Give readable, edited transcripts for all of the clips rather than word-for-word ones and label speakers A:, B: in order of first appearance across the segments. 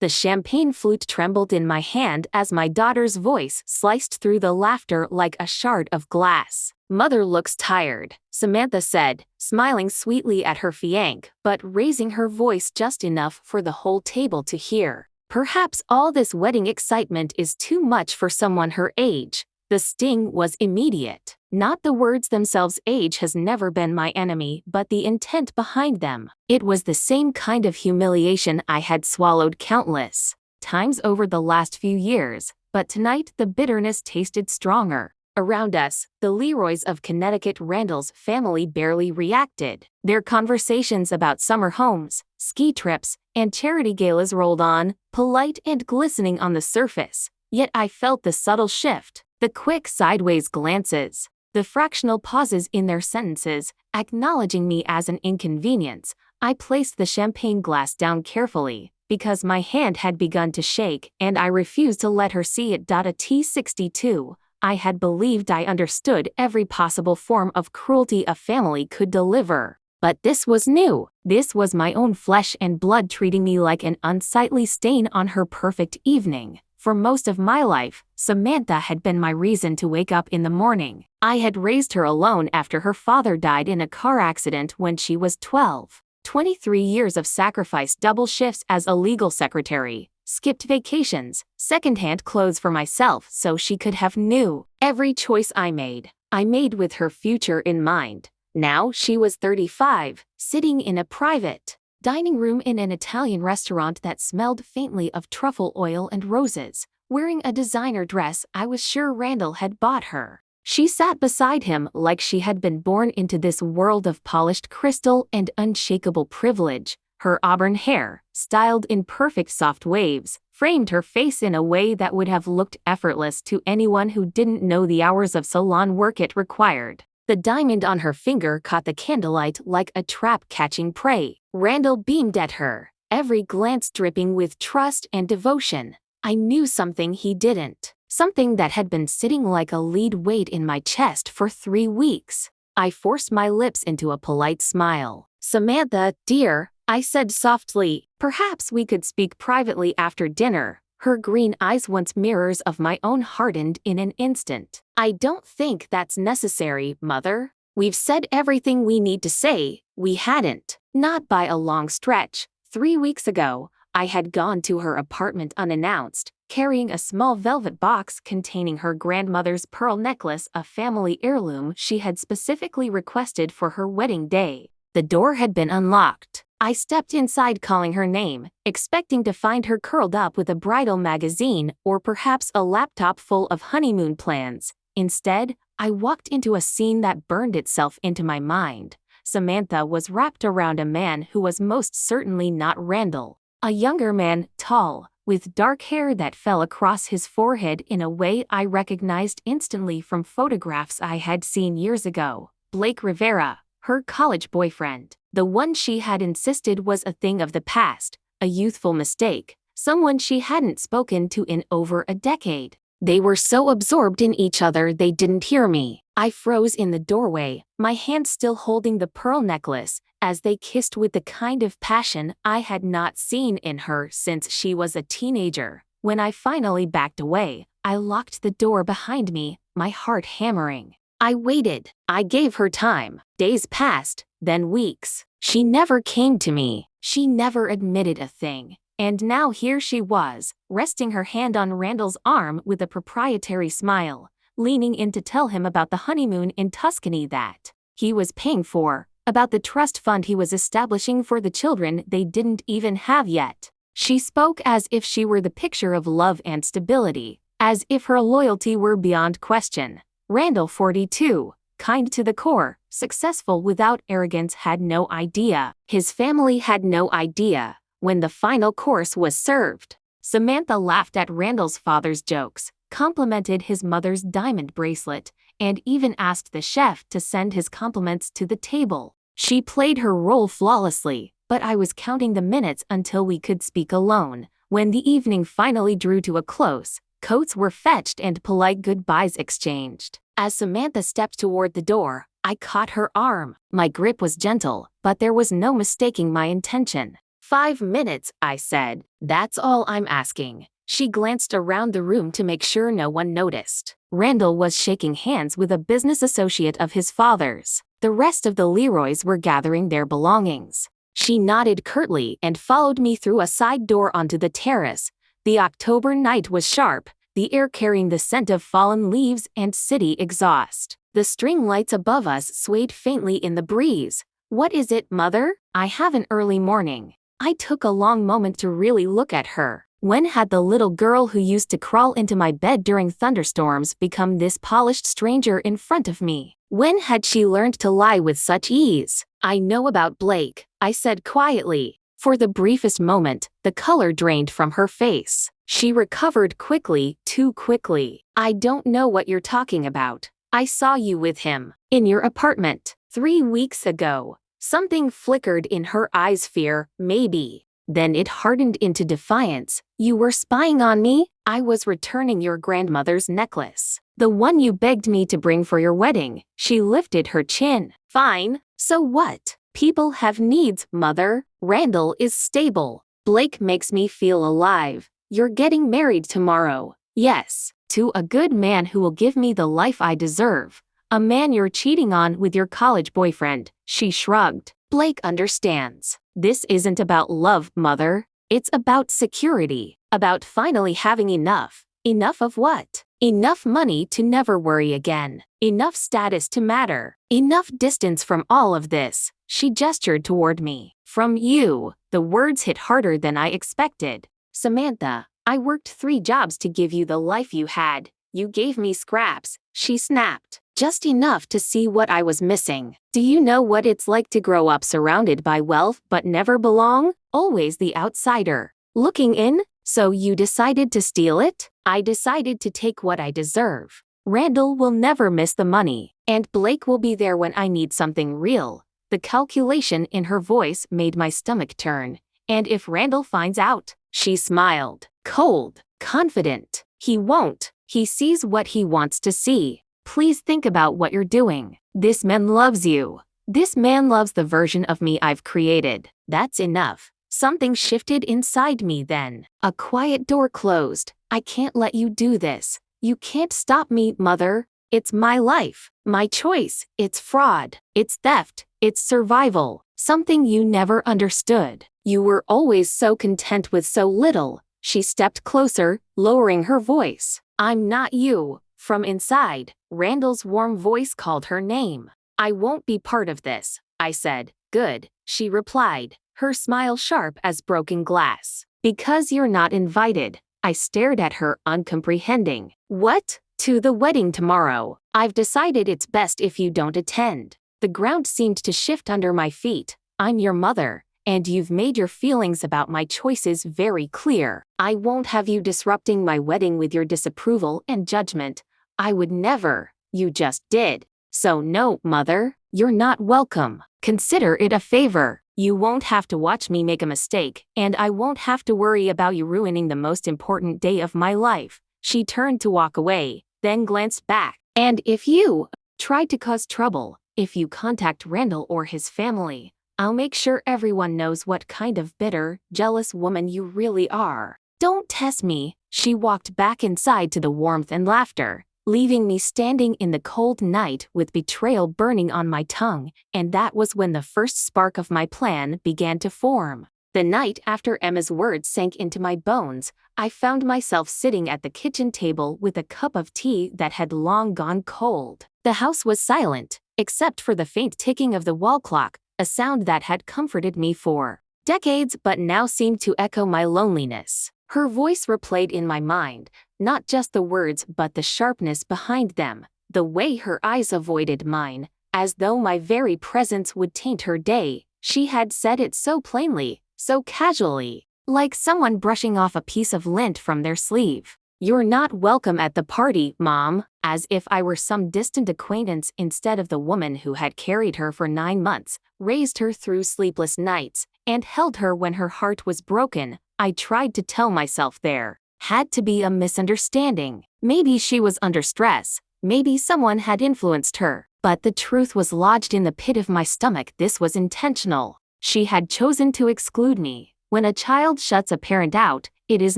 A: The champagne flute trembled in my hand as my daughter's voice sliced through the laughter like a shard of glass. "Mother looks tired," Samantha said, smiling sweetly at her fiancé, but raising her voice just enough for the whole table to hear. "Perhaps all this wedding excitement is too much for someone her age." The sting was immediate. Not the words themselves. Age has never been my enemy, but the intent behind them. It was the same kind of humiliation I had swallowed countless times over the last few years, but tonight the bitterness tasted stronger. Around us, the Leroys of Connecticut, Randall's family barely reacted. Their conversations about summer homes, ski trips, and charity galas rolled on, polite and glistening on the surface. Yet I felt the subtle shift, the quick sideways glances, the fractional pauses in their sentences, acknowledging me as an inconvenience. I placed the champagne glass down carefully, because my hand had begun to shake and I refused to let her see it. A T62. I had believed I understood every possible form of cruelty a family could deliver. But this was new. This was my own flesh and blood treating me like an unsightly stain on her perfect evening. For most of my life, Samantha had been my reason to wake up in the morning. I had raised her alone after her father died in a car accident when she was 12. 23 years of sacrifice, double shifts as a legal secretary, skipped vacations, secondhand clothes for myself so she could have new. Every choice I made with her future in mind. Now she was 35, sitting in a private dining room in an Italian restaurant that smelled faintly of truffle oil and roses, wearing a designer dress I was sure Randall had bought her. She sat beside him like she had been born into this world of polished crystal and unshakable privilege. Her auburn hair, styled in perfect soft waves, framed her face in a way that would have looked effortless to anyone who didn't know the hours of salon work it required. The diamond on her finger caught the candlelight like a trap catching prey. Randall beamed at her, every glance dripping with trust and devotion. I knew something he didn't, something that had been sitting like a lead weight in my chest for 3 weeks. I forced my lips into a polite smile. "Samantha, dear," I said softly, "perhaps we could speak privately after dinner." Her green eyes, once mirrors of my own, hardened in an instant. "I don't think that's necessary, Mother. We've said everything we need to say." We hadn't. Not by a long stretch. 3 weeks ago, I had gone to her apartment unannounced, carrying a small velvet box containing her grandmother's pearl necklace, a family heirloom she had specifically requested for her wedding day. The door had been unlocked. I stepped inside calling her name, expecting to find her curled up with a bridal magazine or perhaps a laptop full of honeymoon plans. Instead, I walked into a scene that burned itself into my mind. Samantha was wrapped around a man who was most certainly not Randall. A younger man, tall, with dark hair that fell across his forehead in a way I recognized instantly from photographs I had seen years ago. Blake Rivera, her college boyfriend. The one she had insisted was a thing of the past, a youthful mistake, someone she hadn't spoken to in over a decade. They were so absorbed in each other they didn't hear me. I froze in the doorway, my hand still holding the pearl necklace, as they kissed with the kind of passion I had not seen in her since she was a teenager. When I finally backed away, I locked the door behind me, my heart hammering. I waited. I gave her time. Days passed, then weeks. She never came to me. She never admitted a thing. And now here she was, resting her hand on Randall's arm with a proprietary smile, leaning in to tell him about the honeymoon in Tuscany that he was paying for, about the trust fund he was establishing for the children they didn't even have yet. She spoke as if she were the picture of love and stability, as if her loyalty were beyond question. Randall, 42, kind to the core, successful without arrogance, had no idea. His family had no idea. When the final course was served, Samantha laughed at Randall's father's jokes, complimented his mother's diamond bracelet, and even asked the chef to send his compliments to the table. She played her role flawlessly, but I was counting the minutes until we could speak alone. When the evening finally drew to a close, coats were fetched and polite goodbyes exchanged. As Samantha stepped toward the door, I caught her arm. My grip was gentle, but there was no mistaking my intention. 5 minutes, I said. That's all I'm asking. She glanced around the room to make sure no one noticed. Randall was shaking hands with a business associate of his father's. The rest of the Leroys were gathering their belongings. She nodded curtly and followed me through a side door onto the terrace. The October night was sharp, the air carrying the scent of fallen leaves and city exhaust. The string lights above us swayed faintly in the breeze. What is it, Mother? I have an early morning. I took a long moment to really look at her. When had the little girl who used to crawl into my bed during thunderstorms become this polished stranger in front of me? When had she learned to lie with such ease? I know about Blake, I said quietly. For the briefest moment, the color drained from her face. She recovered quickly, too quickly. I don't know what you're talking about. I saw you with him. In your apartment. 3 weeks ago. Something flickered in her eyes, fear, maybe. Then it hardened into defiance. You were spying on me? I was returning your grandmother's necklace. The one you begged me to bring for your wedding. She lifted her chin. Fine. So what? People have needs, Mother. Randall is stable. Blake makes me feel alive. You're getting married tomorrow. Yes. To a good man who will give me the life I deserve. A man you're cheating on with your college boyfriend. She shrugged. Blake understands. This isn't about love, Mother. It's about security. About finally having enough. Enough of what? Enough money to never worry again. Enough status to matter. Enough distance from all of this. She gestured toward me. From you. The words hit harder than I expected. Samantha, I worked 3 jobs to give you the life you had. You gave me scraps. She snapped. Just enough to see what I was missing. Do you know what it's like to grow up surrounded by wealth but never belong? Always the outsider. Looking in? So you decided to steal it? I decided to take what I deserve. Randall will never miss the money. And Blake will be there when I need something real. The calculation in her voice made my stomach turn. And if Randall finds out? She smiled. Cold. Confident. He won't. He sees what he wants to see. Please think about what you're doing. This man loves you. This man loves the version of me I've created. That's enough. Something shifted inside me then. A quiet door closed. I can't let you do this. You can't stop me, Mother. It's my life. My choice. It's fraud. It's theft. It's survival. Something you never understood. You were always so content with so little. She stepped closer, lowering her voice. I'm not you. From inside, Randall's warm voice called her name. I won't be part of this, I said. Good, she replied, her smile sharp as broken glass. Because you're not invited. I stared at her, uncomprehending. What? To the wedding tomorrow. I've decided it's best if you don't attend. The ground seemed to shift under my feet. I'm your mother, and you've made your feelings about my choices very clear. I won't have you disrupting my wedding with your disapproval and judgment. I would never. You just did. So no, Mother, you're not welcome. Consider it a favor. You won't have to watch me make a mistake, and I won't have to worry about you ruining the most important day of my life. She turned to walk away, then glanced back. And if you try to cause trouble, if you contact Randall or his family, I'll make sure everyone knows what kind of bitter, jealous woman you really are. Don't test me. She walked back inside to the warmth and laughter, leaving me standing in the cold night with betrayal burning on my tongue, and that was when the first spark of my plan began to form. The night after Emma's words sank into my bones, I found myself sitting at the kitchen table with a cup of tea that had long gone cold. The house was silent, except for the faint ticking of the wall clock, a sound that had comforted me for decades but now seemed to echo my loneliness. Her voice replayed in my mind, not just the words but the sharpness behind them, the way her eyes avoided mine, as though my very presence would taint her day. She had said it so plainly, so casually, like someone brushing off a piece of lint from their sleeve. You're not welcome at the party, Mom, as if I were some distant acquaintance instead of the woman who had carried her for 9 months, raised her through sleepless nights, and held her when her heart was broken. I tried to tell myself there had to be a misunderstanding. Maybe she was under stress. Maybe someone had influenced her. But the truth was lodged in the pit of my stomach. This was intentional. She had chosen to exclude me. When a child shuts a parent out, it is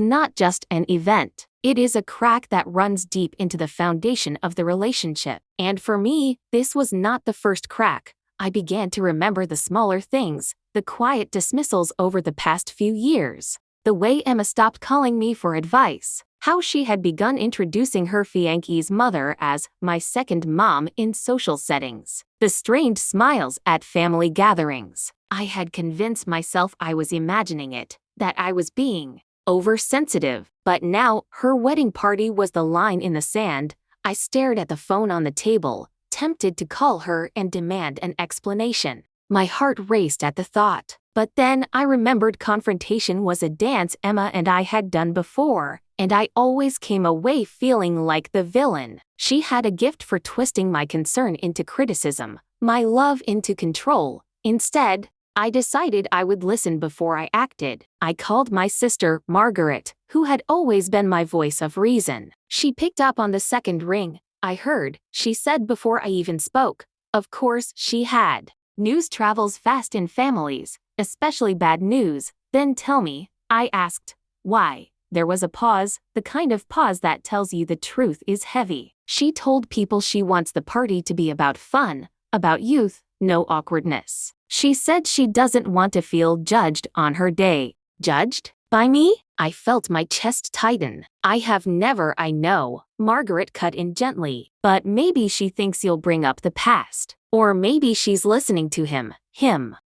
A: not just an event. It is a crack that runs deep into the foundation of the relationship. And for me, this was not the first crack. I began to remember the smaller things, the quiet dismissals over the past few years. The way Emma stopped calling me for advice. How she had begun introducing her fiance's mother as my second mom in social settings. The strained smiles at family gatherings. I had convinced myself I was imagining it, that I was being oversensitive. But now, her wedding party was the line in the sand. I stared at the phone on the table, tempted to call her and demand an explanation. My heart raced at the thought. But then I remembered confrontation was a dance Emma and I had done before, and I always came away feeling like the villain. She had a gift for twisting my concern into criticism, my love into control. Instead, I decided I would listen before I acted. I called my sister, Margaret, who had always been my voice of reason. She picked up on the second ring. I heard, she said before I even spoke. Of course she had. News travels fast in families, especially bad news. Then tell me, I asked, why? There was a pause, the kind of pause that tells you the truth is heavy. She told people she wants the party to be about fun, about youth, no awkwardness. She said she doesn't want to feel judged on her day. Judged? By me? I felt my chest tighten. I have never, I know. Margaret cut in gently. But maybe she thinks you'll bring up the past. Or maybe she's listening to him.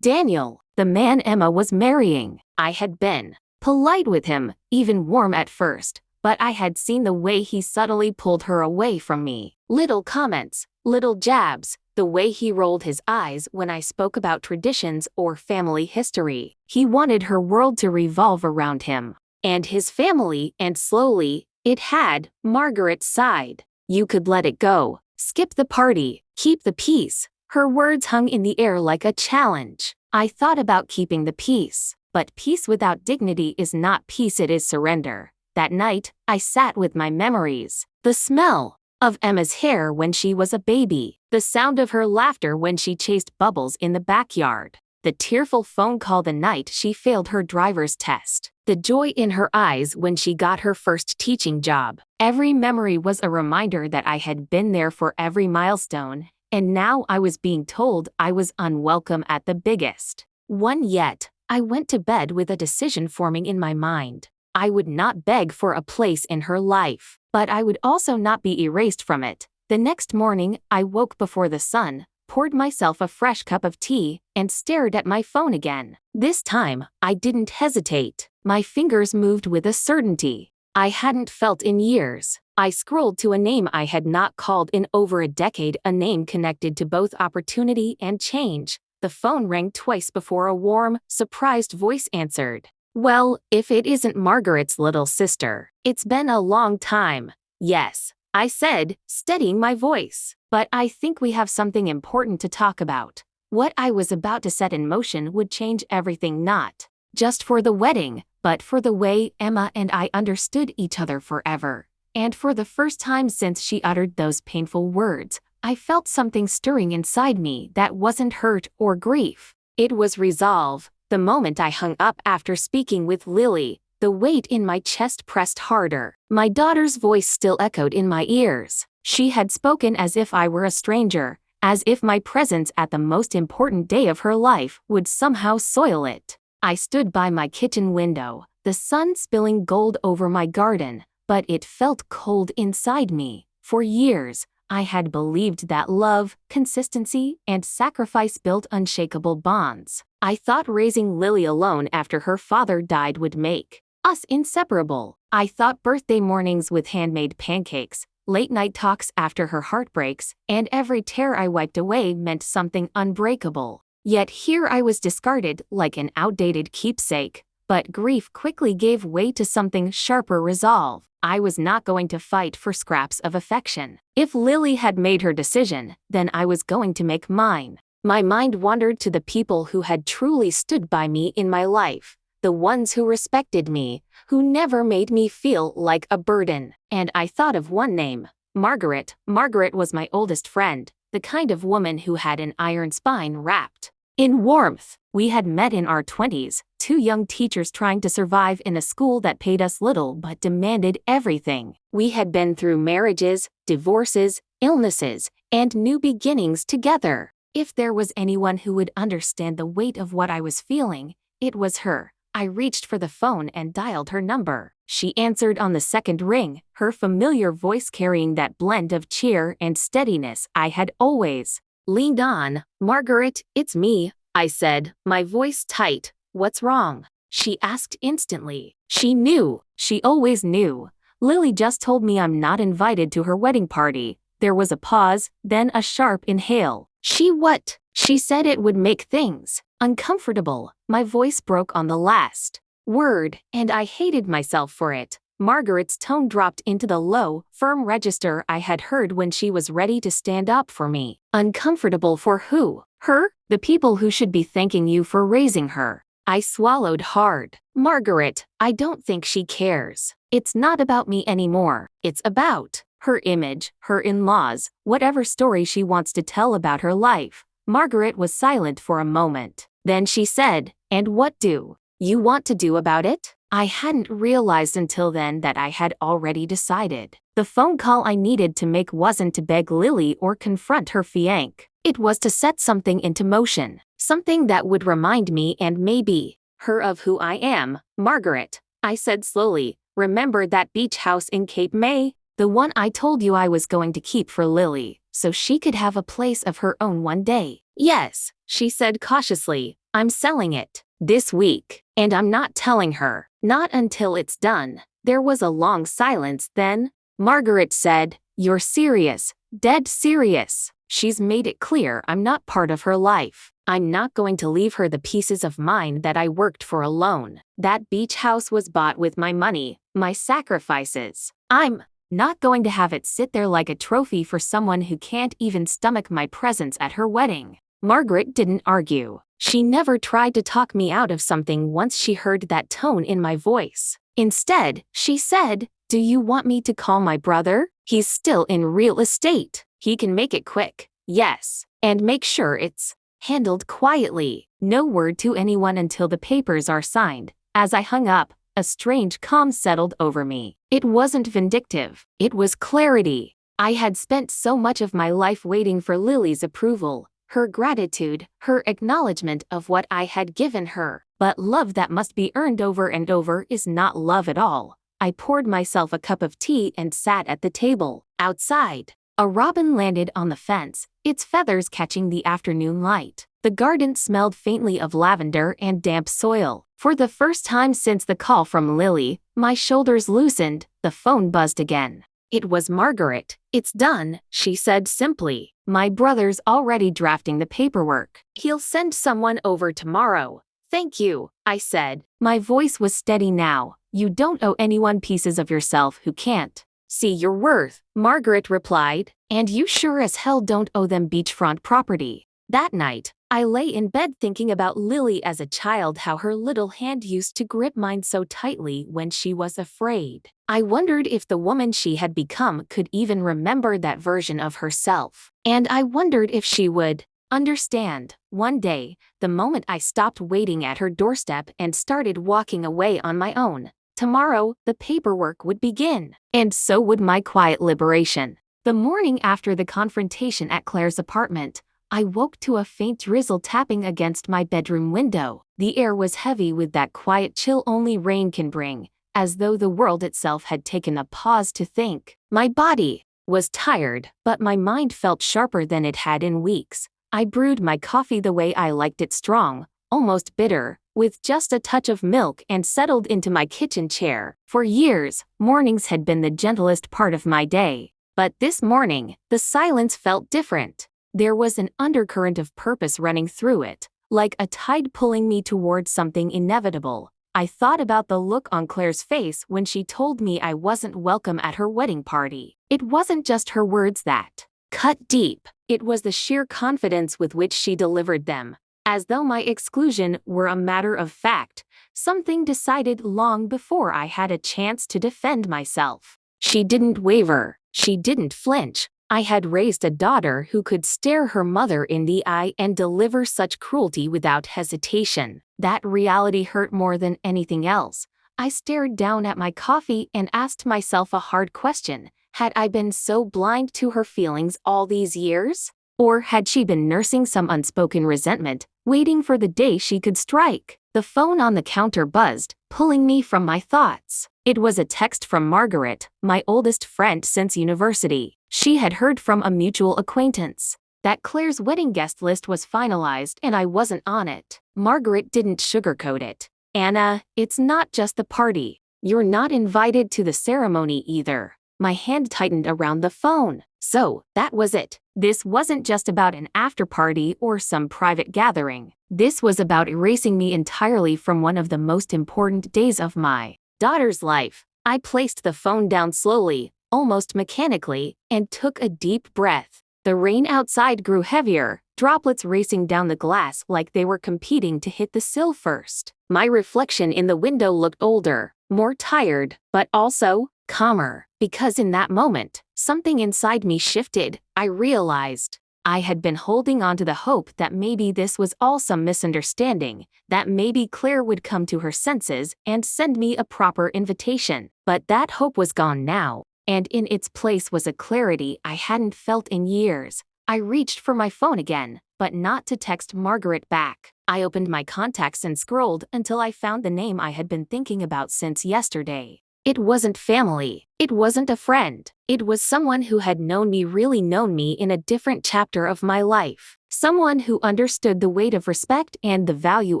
A: Daniel, the man Emma was marrying. I had been polite with him, even warm at first, but I had seen the way he subtly pulled her away from me. Little comments, little jabs, the way he rolled his eyes when I spoke about traditions or family history. He wanted her world to revolve around him. And his family, and slowly, it had. Margaret sighed. You could let it go. Skip the party. Keep the peace. Her words hung in the air like a challenge. I thought about keeping the peace. But peace without dignity is not peace, it is surrender. That night, I sat with my memories. The smell of Emma's hair when she was a baby. The sound of her laughter when she chased bubbles in the backyard. The tearful phone call the night she failed her driver's test. The joy in her eyes when she got her first teaching job. Every memory was a reminder that I had been there for every milestone, and now I was being told I was unwelcome at the biggest one yet. I went to bed with a decision forming in my mind. I would not beg for a place in her life, but I would also not be erased from it. The next morning, I woke before the sun, poured myself a fresh cup of tea, and stared at my phone again. This time, I didn't hesitate. My fingers moved with a certainty I hadn't felt in years. I scrolled to a name I had not called in over a decade, a name connected to both opportunity and change. The phone rang twice before a warm, surprised voice answered. Well, if it isn't Margaret's little sister. It's been a long time. Yes, I said, steadying my voice. But I think we have something important to talk about. What I was about to set in motion would change everything, not just for the wedding, but for the way Emma and I understood each other forever. And for the first time since she uttered those painful words, I felt something stirring inside me that wasn't hurt or grief. It was resolve. The moment I hung up after speaking with Lily, the weight in my chest pressed harder. My daughter's voice still echoed in my ears. She had spoken as if I were a stranger, as if my presence at the most important day of her life would somehow soil it. I stood by my kitchen window, the sun spilling gold over my garden, but it felt cold inside me. For years, I had believed that love, consistency, and sacrifice built unshakable bonds. I thought raising Lily alone after her father died would make us inseparable. I thought birthday mornings with handmade pancakes, late-night talks after her heartbreaks, and every tear I wiped away meant something unbreakable. Yet here I was discarded like an outdated keepsake. But grief quickly gave way to something sharper: resolve. I was not going to fight for scraps of affection. If Lily had made her decision, then I was going to make mine. My mind wandered to the people who had truly stood by me in my life, the ones who respected me, who never made me feel like a burden. And I thought of one name: Margaret. Margaret was my oldest friend, the kind of woman who had an iron spine wrapped in warmth. We had met in our 20s, two young teachers trying to survive in a school that paid us little but demanded everything. We had been through marriages, divorces, illnesses, and new beginnings together. If there was anyone who would understand the weight of what I was feeling, it was her. I reached for the phone and dialed her number. She answered on the second ring, her familiar voice carrying that blend of cheer and steadiness I had always leaned on. "Margaret, it's me," I said, my voice tight. "What's wrong?" She asked instantly. She knew. She always knew. "Lily just told me I'm not invited to her wedding party." There was a pause, then a sharp inhale. "She what?" She said it would make things uncomfortable. My voice broke on the last word, and I hated myself for it. Margaret's tone dropped into the low, firm register I had heard when she was ready to stand up for me. "Uncomfortable for who?" "Her? The people who should be thanking you for raising her." I swallowed hard. "Margaret, I don't think she cares. It's not about me anymore. It's about her image, her in-laws, whatever story she wants to tell about her life." Margaret was silent for a moment. Then she said, "And what do you want to do about it?" I hadn't realized until then that I had already decided. The phone call I needed to make wasn't to beg Lily or confront her fiancé. It was to set something into motion. Something that would remind me and maybe her of who I am. "Margaret," I said slowly, "remember that beach house in Cape May? The one I told you I was going to keep for Lily, so she could have a place of her own one day?" "Yes," she said cautiously. "I'm selling it this week, and I'm not telling her. Not until it's done." There was a long silence, then Margaret said, "You're serious, dead serious?" "She's made it clear I'm not part of her life. I'm not going to leave her the pieces of mine that I worked for alone. That beach house was bought with my money, my sacrifices. I'm not going to have it sit there like a trophy for someone who can't even stomach my presence at her wedding." Margaret didn't argue. She never tried to talk me out of something once she heard that tone in my voice. Instead, she said, "Do you want me to call my brother? He's still in real estate. He can make it quick." "Yes. And make sure it's handled quietly. No word to anyone until the papers are signed." As I hung up, a strange calm settled over me. It wasn't vindictive. It was clarity. I had spent so much of my life waiting for Lily's approval, her gratitude, her acknowledgement of what I had given her. But love that must be earned over and over is not love at all. I poured myself a cup of tea and sat at the table. Outside, a robin landed on the fence, its feathers catching the afternoon light. The garden smelled faintly of lavender and damp soil. For the first time since the call from Lily, my shoulders loosened. The phone buzzed again. It was Margaret. "It's done," she said simply. "My brother's already drafting the paperwork. He'll send someone over tomorrow." "Thank you," I said. My voice was steady now. "You don't owe anyone pieces of yourself who can't see your worth," Margaret replied. "And you sure as hell don't owe them beachfront property." That night, I lay in bed thinking about Lily as a child, how her little hand used to grip mine so tightly when she was afraid. I wondered if the woman she had become could even remember that version of herself. And I wondered if she would understand. One day, the moment I stopped waiting at her doorstep and started walking away on my own. Tomorrow, the paperwork would begin. And so would my quiet liberation. The morning after the confrontation at Claire's apartment, I woke to a faint drizzle tapping against my bedroom window. The air was heavy with that quiet chill only rain can bring, as though the world itself had taken a pause to think. My body was tired, but my mind felt sharper than it had in weeks. I brewed my coffee the way I liked it, strong, almost bitter, with just a touch of milk, and settled into my kitchen chair. For years, mornings had been the gentlest part of my day. But this morning, the silence felt different. There was an undercurrent of purpose running through it, like a tide pulling me towards something inevitable. I thought about the look on Claire's face when she told me I wasn't welcome at her wedding party. It wasn't just her words that cut deep. It was the sheer confidence with which she delivered them, as though my exclusion were a matter of fact, something decided long before I had a chance to defend myself. She didn't waver. She didn't flinch. I had raised a daughter who could stare her mother in the eye and deliver such cruelty without hesitation. That reality hurt more than anything else. I stared down at my coffee and asked myself a hard question. Had I been so blind to her feelings all these years? Or had she been nursing some unspoken resentment, waiting for the day she could strike? The phone on the counter buzzed, pulling me from my thoughts. It was a text from Margaret, my oldest friend since university. She had heard from a mutual acquaintance that Claire's wedding guest list was finalized and I wasn't on it. Margaret didn't sugarcoat it. "Anna, it's not just the party. You're not invited to the ceremony either." My hand tightened around the phone. So, that was it. This wasn't just about an after-party or some private gathering. This was about erasing me entirely from one of the most important days of my daughter's life. I placed the phone down slowly, almost mechanically, and took a deep breath. The rain outside grew heavier, droplets racing down the glass like they were competing to hit the sill first. My reflection in the window looked older, more tired, but also calmer, because in that moment, something inside me shifted. I realized I had been holding on to the hope that maybe this was all some misunderstanding, that maybe Claire would come to her senses and send me a proper invitation. But that hope was gone now, and in its place was a clarity I hadn't felt in years. I reached for my phone again, but not to text Margaret back. I opened my contacts and scrolled until I found the name I had been thinking about since yesterday. It wasn't family. It wasn't a friend. It was someone who had really known me in a different chapter of my life. Someone who understood the weight of respect and the value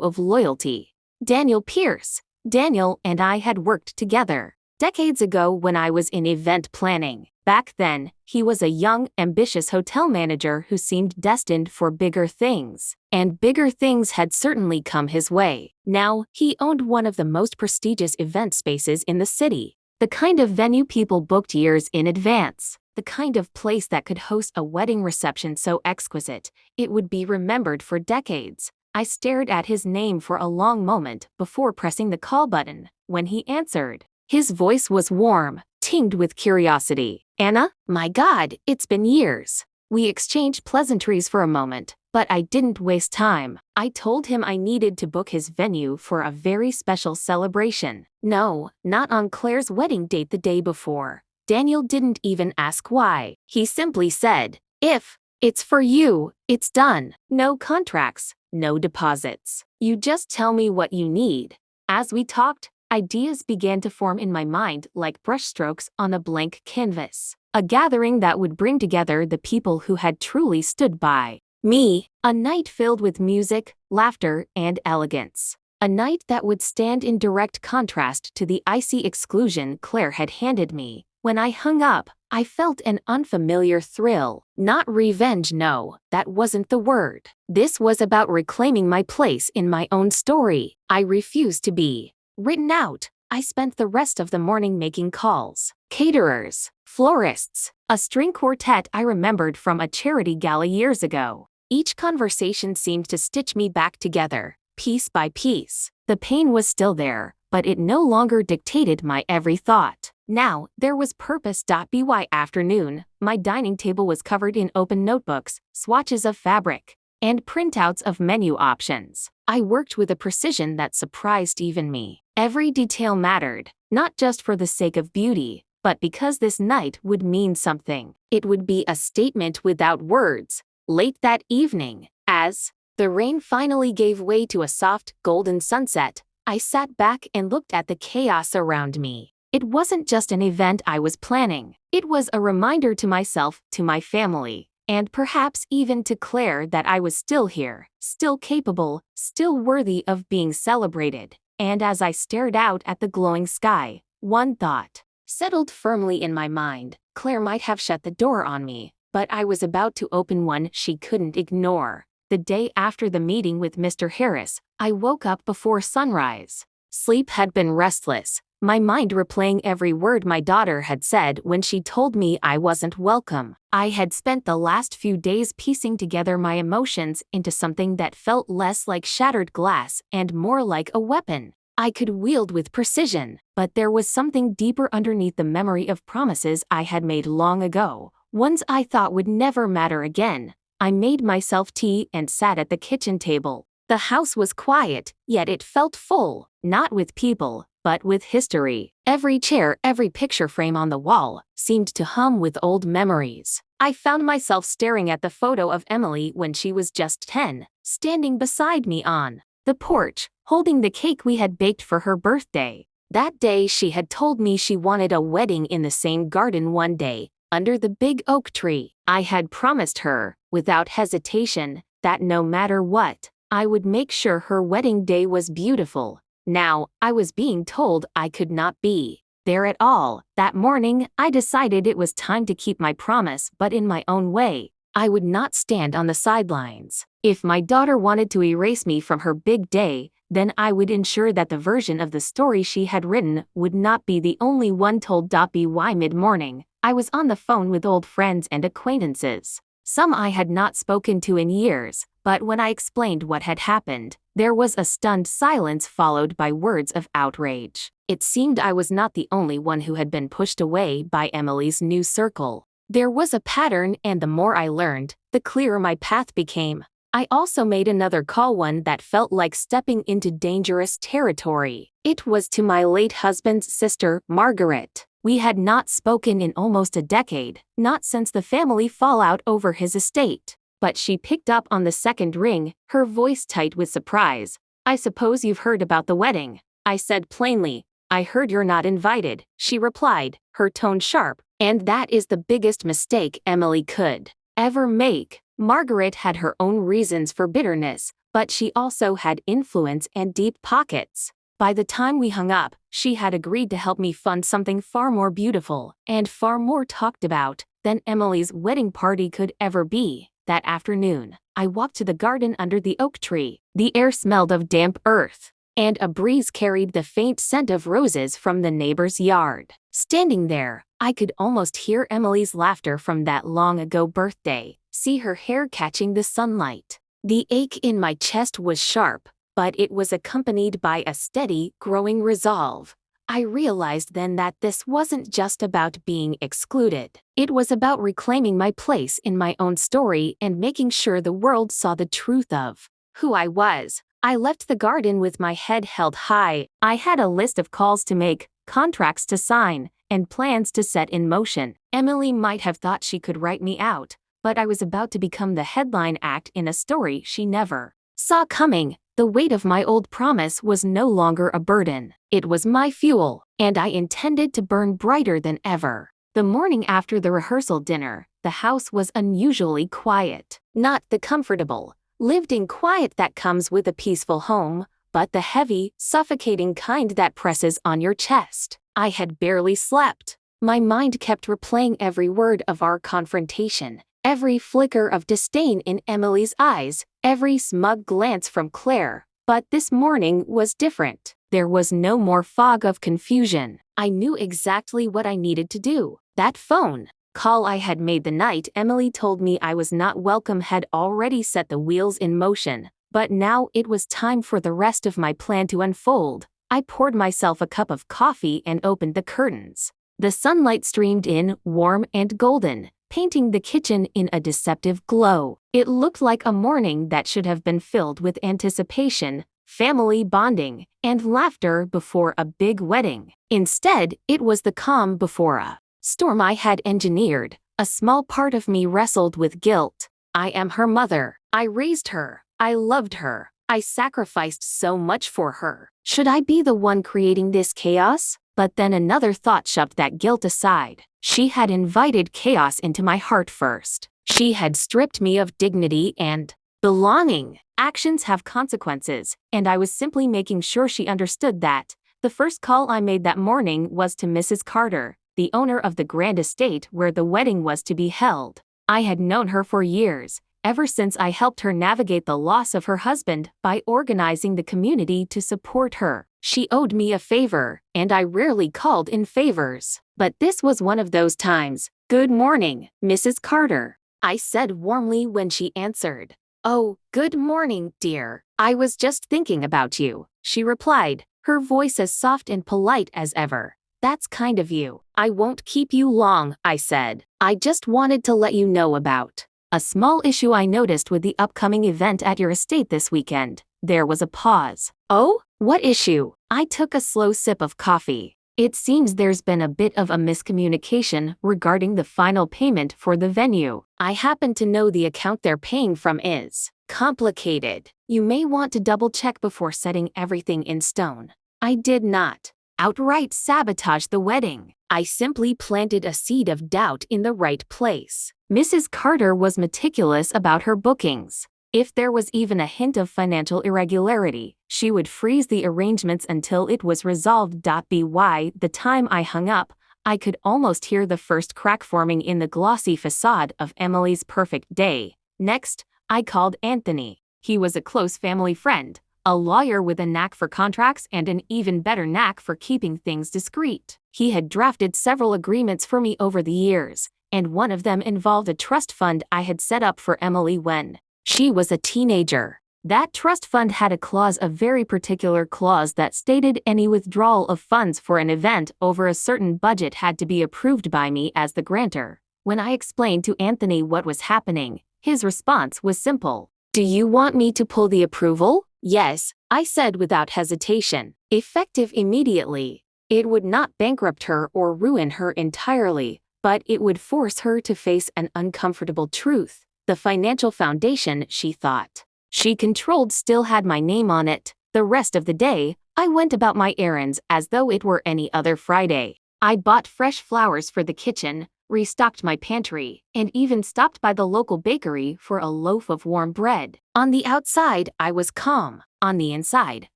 A: of loyalty. Daniel Pierce. Daniel and I had worked together decades ago when I was in event planning. Back then, he was a young, ambitious hotel manager who seemed destined for bigger things. And bigger things had certainly come his way. Now, he owned one of the most prestigious event spaces in the city. The kind of venue people booked years in advance. The kind of place that could host a wedding reception so exquisite, it would be remembered for decades. I stared at his name for a long moment before pressing the call button. When he answered, his voice was warm, tinged with curiosity. "Anna? My God, it's been years." We exchanged pleasantries for a moment, but I didn't waste time. I told him I needed to book his venue for a very special celebration. No, not on Claire's wedding date the day before. Daniel didn't even ask why. He simply said, "If it's for you, it's done. No contracts, no deposits. You just tell me what you need." As we talked, ideas began to form in my mind like brushstrokes on a blank canvas. A gathering that would bring together the people who had truly stood by me. A night filled with music, laughter, and elegance. A night that would stand in direct contrast to the icy exclusion Claire had handed me. When I hung up, I felt an unfamiliar thrill. Not revenge, no, that wasn't the word. This was about reclaiming my place in my own story. I refused to be written out. I spent the rest of the morning making calls. Caterers, florists, a string quartet I remembered from a charity gala years ago. Each conversation seemed to stitch me back together, piece by piece. The pain was still there, but it no longer dictated my every thought. Now, there was purpose. By afternoon, my dining table was covered in open notebooks, swatches of fabric, and printouts of menu options. I worked with a precision that surprised even me. Every detail mattered, not just for the sake of beauty, but because this night would mean something. It would be a statement without words. Late that evening, as the rain finally gave way to a soft, golden sunset, I sat back and looked at the chaos around me. It wasn't just an event I was planning. It was a reminder to myself, to my family, and perhaps even to Claire that I was still here, still capable, still worthy of being celebrated. And as I stared out at the glowing sky, one thought settled firmly in my mind. Claire might have shut the door on me, but I was about to open one she couldn't ignore. The day after the meeting with Mr. Harris, I woke up before sunrise. Sleep had been restless, my mind replaying every word my daughter had said when she told me I wasn't welcome. I had spent the last few days piecing together my emotions into something that felt less like shattered glass and more like a weapon I could wield with precision. But there was something deeper underneath the memory of promises I had made long ago, Ones I thought would never matter again. I made myself tea and sat at the kitchen table. The house was quiet, yet it felt full, not with people, but with history. Every chair, every picture frame on the wall, seemed to hum with old memories. I found myself staring at the photo of Emily when she was just 10, standing beside me on the porch, holding the cake we had baked for her birthday. That day she had told me she wanted a wedding in the same garden one day, under the big oak tree. I had promised her, without hesitation, that no matter what, I would make sure her wedding day was beautiful. Now, I was being told I could not be there at all. That morning, I decided it was time to keep my promise, but in my own way. I would not stand on the sidelines. If my daughter wanted to erase me from her big day, then I would ensure that the version of the story she had written would not be the only one told. By mid-morning, I was on the phone with old friends and acquaintances. Some I had not spoken to in years, but when I explained what had happened, there was a stunned silence followed by words of outrage. It seemed I was not the only one who had been pushed away by Emily's new circle. There was a pattern, and the more I learned, the clearer my path became. I also made another call, one that felt like stepping into dangerous territory. It was to my late husband's sister, Margaret. We had not spoken in almost a decade, not since the family fallout over his estate. But she picked up on the second ring, her voice tight with surprise. "I suppose you've heard about the wedding," I said plainly. "I heard you're not invited," she replied, her tone sharp. "And that is the biggest mistake Emily could ever make." Margaret had her own reasons for bitterness, but she also had influence and deep pockets. By the time we hung up, she had agreed to help me fund something far more beautiful and far more talked about than Emily's wedding party could ever be. That afternoon, I walked to the garden under the oak tree. The air smelled of damp earth, and a breeze carried the faint scent of roses from the neighbor's yard. Standing there, I could almost hear Emily's laughter from that long-ago birthday, see her hair catching the sunlight. The ache in my chest was sharp, but it was accompanied by a steady, growing resolve. I realized then that this wasn't just about being excluded. It was about reclaiming my place in my own story and making sure the world saw the truth of who I was. I left the garden with my head held high. I had a list of calls to make, contracts to sign, and plans to set in motion. Emily might have thought she could write me out, but I was about to become the headline act in a story she never saw coming. The weight of my old promise was no longer a burden. It was my fuel, and I intended to burn brighter than ever. The morning after the rehearsal dinner, the house was unusually quiet. Not the comfortable, lived-in quiet that comes with a peaceful home, but the heavy, suffocating kind that presses on your chest. I had barely slept. My mind kept replaying every word of our confrontation, every flicker of disdain in Emily's eyes, every smug glance from Claire. But this morning was different. There was no more fog of confusion. I knew exactly what I needed to do. That phone call I had made the night Emily told me I was not welcome had already set the wheels in motion. But now it was time for the rest of my plan to unfold. I poured myself a cup of coffee and opened the curtains. The sunlight streamed in, warm and golden, painting the kitchen in a deceptive glow. It looked like a morning that should have been filled with anticipation, family bonding, and laughter before a big wedding. Instead, it was the calm before a storm I had engineered. A small part of me wrestled with guilt. I am her mother. I raised her. I loved her. I sacrificed so much for her. Should I be the one creating this chaos? But then another thought shoved that guilt aside. She had invited chaos into my heart first. She had stripped me of dignity and belonging. Actions have consequences, and I was simply making sure she understood that. The first call I made that morning was to Mrs. Carter, the owner of the grand estate where the wedding was to be held. I had known her for years, ever since I helped her navigate the loss of her husband by organizing the community to support her. She owed me a favor, and I rarely called in favors. But this was one of those times. "Good morning, Mrs. Carter," I said warmly when she answered. "Oh, good morning, dear. I was just thinking about you," she replied, her voice as soft and polite as ever. That's kind of you. I won't keep you long, I said. I just wanted to let you know about a small issue I noticed with the upcoming event at your estate this weekend. There was a pause. Oh? What issue? I took a slow sip of coffee. It seems there's been a bit of a miscommunication regarding the final payment for the venue. I happen to know the account they're paying from is complicated. You may want to double-check before setting everything in stone. I did not outright sabotage the wedding. I simply planted a seed of doubt in the right place. Mrs. Carter was meticulous about her bookings. If there was even a hint of financial irregularity, she would freeze the arrangements until it was resolved. By the time I hung up, I could almost hear the first crack forming in the glossy facade of Emily's perfect day. Next, I called Anthony. He was a close family friend, a lawyer with a knack for contracts and an even better knack for keeping things discreet. He had drafted several agreements for me over the years, and one of them involved a trust fund I had set up for Emily when she was a teenager. That trust fund had a very particular clause that stated any withdrawal of funds for an event over a certain budget had to be approved by me as the grantor. When I explained to Anthony what was happening, his response was simple. Do you want me to pull the approval? Yes, I said without hesitation. Effective immediately. It would not bankrupt her or ruin her entirely, but it would force her to face an uncomfortable truth. The financial foundation she thought she controlled still had my name on it. The rest of the day, I went about my errands as though it were any other Friday. I bought fresh flowers for the kitchen, restocked my pantry, and even stopped by the local bakery for a loaf of warm bread. On the outside, I was calm. On the inside,